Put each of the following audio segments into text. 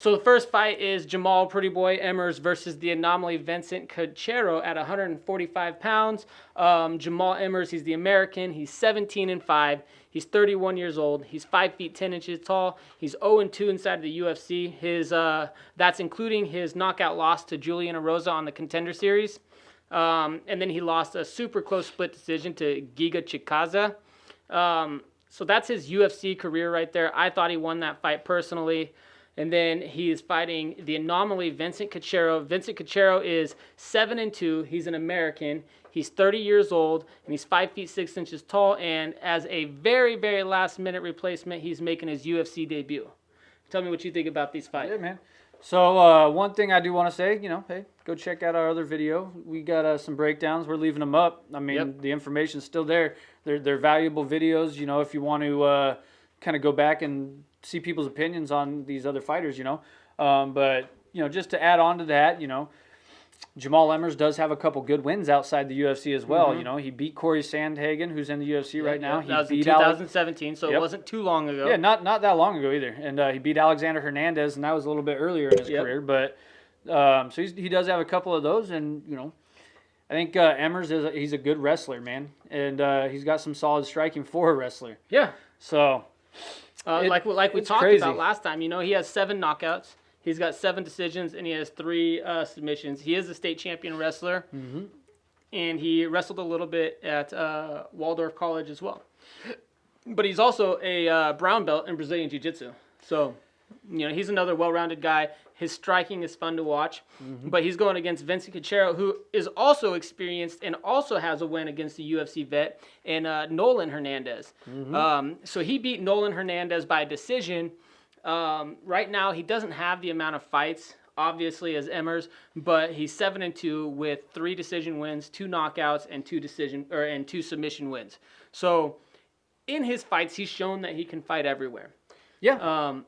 So the first fight is Jamall Pretty Boy Emmers versus the Anomaly Vincent Cachero at 145 pounds. Jamall Emmers, he's the American. He's 17-5. He's 31 years old. He's 5 feet 10 inches tall. He's 0-2 inside the UFC. That's including his knockout loss to Julian Erosa on the Contender Series. And then he lost a super close split decision to Giga Chikadze. So that's his UFC career right there. I thought he won that fight personally. And then he is fighting the Anomaly Vincent Cachero. Vincent Cachero is 7-2. He's an American. He's 30 years old, and he's 5 feet 6 inches tall. And as a very, very last-minute replacement, he's making his UFC debut. Tell me what you think about these fights. Yeah, man. So one thing I do want to say, hey, go check out our other video. We got some breakdowns. We're leaving them up. I mean, The information's still there. They're valuable videos. If you want to kind of go back and see people's opinions on these other fighters, but just to add on to that, Jamall Emmers does have a couple good wins outside the UFC as well. Mm-hmm. He beat Corey Sandhagen, who's in the UFC right now. That was in 2017, so it wasn't too long ago. Yeah, not that long ago either. And he beat Alexander Hernandez, and that was a little bit earlier in his career. But so he does have a couple of those, and I think Emmers he's a good wrestler, man, and he's got some solid striking for a wrestler. Yeah. So. Like we talked crazy. about last time, he has 7 knockouts. He's got 7 decisions, and he has 3 submissions. He is a state champion wrestler, and he wrestled a little bit at Waldorf College as well. But he's also a brown belt in Brazilian Jiu-Jitsu. So, he's another well-rounded guy. His striking is fun to watch. But he's going against Vincent Cachero, who is also experienced and also has a win against the UFC vet, and Nolan Hernandez. So he beat Nolan Hernandez by decision. Right now, he doesn't have the amount of fights, obviously, as Emmers, but he's 7-2 with 3 decision wins, 2 knockouts, and 2 submission wins. So in his fights, he's shown that he can fight everywhere. Yeah.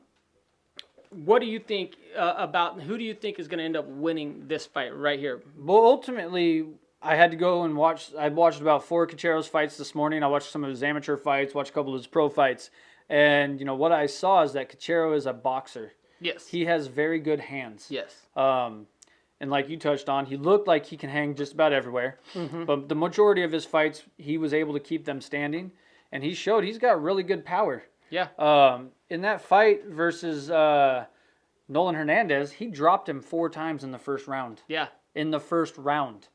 What do you think who do you think is going to end up winning this fight right here? Well, ultimately, I had to go and watch. I watched about 4 Cachero's fights this morning. I watched some of his amateur fights, watched a couple of his pro fights. And, what I saw is that Cachero is a boxer. Yes. He has very good hands. Yes. And like you touched on, he looked like he can hang just about everywhere. But the majority of his fights, he was able to keep them standing. And he showed he's got really good power. Yeah. In that fight versus Nolan Hernandez, he dropped him 4 times in the first round. Yeah. In the first round.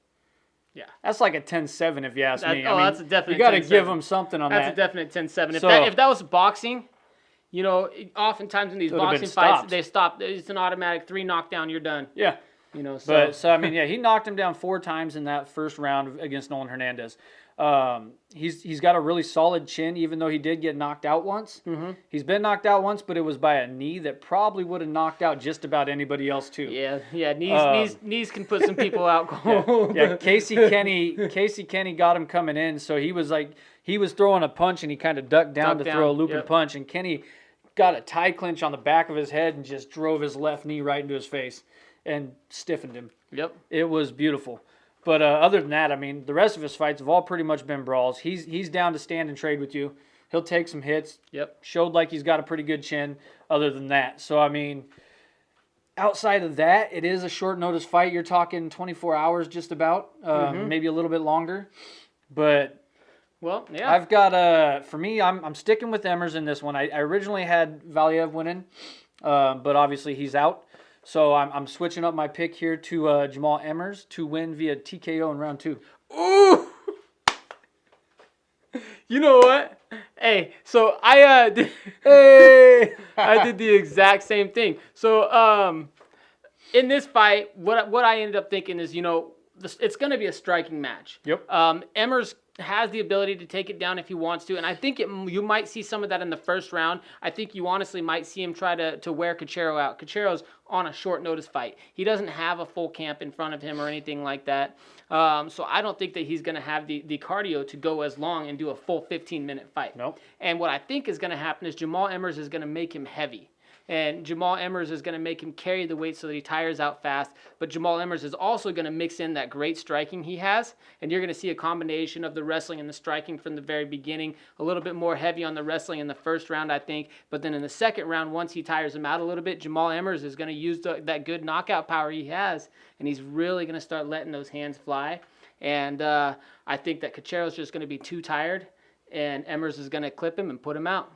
Yeah. That's like a 10-7 if you ask me. That's a definite 10-7. You got to give him something on that. That's a definite 10-7. So, if that was boxing, oftentimes in these boxing fights, they stop. It's an automatic 3 knockdown, you're done. Yeah. He knocked him down 4 times in that first round against Nolan Hernandez. He's got a really solid chin, even though he did get knocked out once. He's been knocked out once, but it was by a knee that probably would have knocked out just about anybody else too. Yeah. Knees can put some people out cold. Yeah. Casey Kenny got him coming in, so he was throwing a punch and he kind of ducked down to throw a looping punch, and Kenny got a tie clinch on the back of his head and just drove his left knee right into his face and stiffened him. Yep. It was beautiful. But other than that, the rest of his fights have all pretty much been brawls. He's down to stand and trade with you. He'll take some hits. Yep. Showed like he's got a pretty good chin other than that. So, outside of that, it is a short notice fight. You're talking 24 hours just about, maybe a little bit longer. But well, yeah. I've got, for me, I'm sticking with Emmers in this one. I originally had Valiev winning, but obviously he's out. So I'm switching up my pick here to Jamall Emmers to win via TKO in round 2. Ooh! You know what? Hey, so I did the exact same thing. So in this fight, what I ended up thinking is, it's going to be a striking match. Yep. Emmers has the ability to take it down if he wants to, and I think you might see some of that in the first round. I think you honestly might see him try to wear Cachero out. Cachero's on a short notice fight. He doesn't have a full camp in front of him or anything like that. So I don't think that he's going to have the cardio to go as long and do a full 15-minute fight. Nope. And what I think is going to happen is Jamall Emmers is going to make him heavy. And Jamall Emmers is going to make him carry the weight so that he tires out fast. But Jamall Emmers is also going to mix in that great striking he has. And you're going to see a combination of the wrestling and the striking from the very beginning. A little bit more heavy on the wrestling in the first round, I think. But then in the second round, once he tires him out a little bit, Jamall Emmers is going to use that good knockout power he has. And he's really going to start letting those hands fly. And I think that Cachero's just going to be too tired. And Emmers is going to clip him and put him out.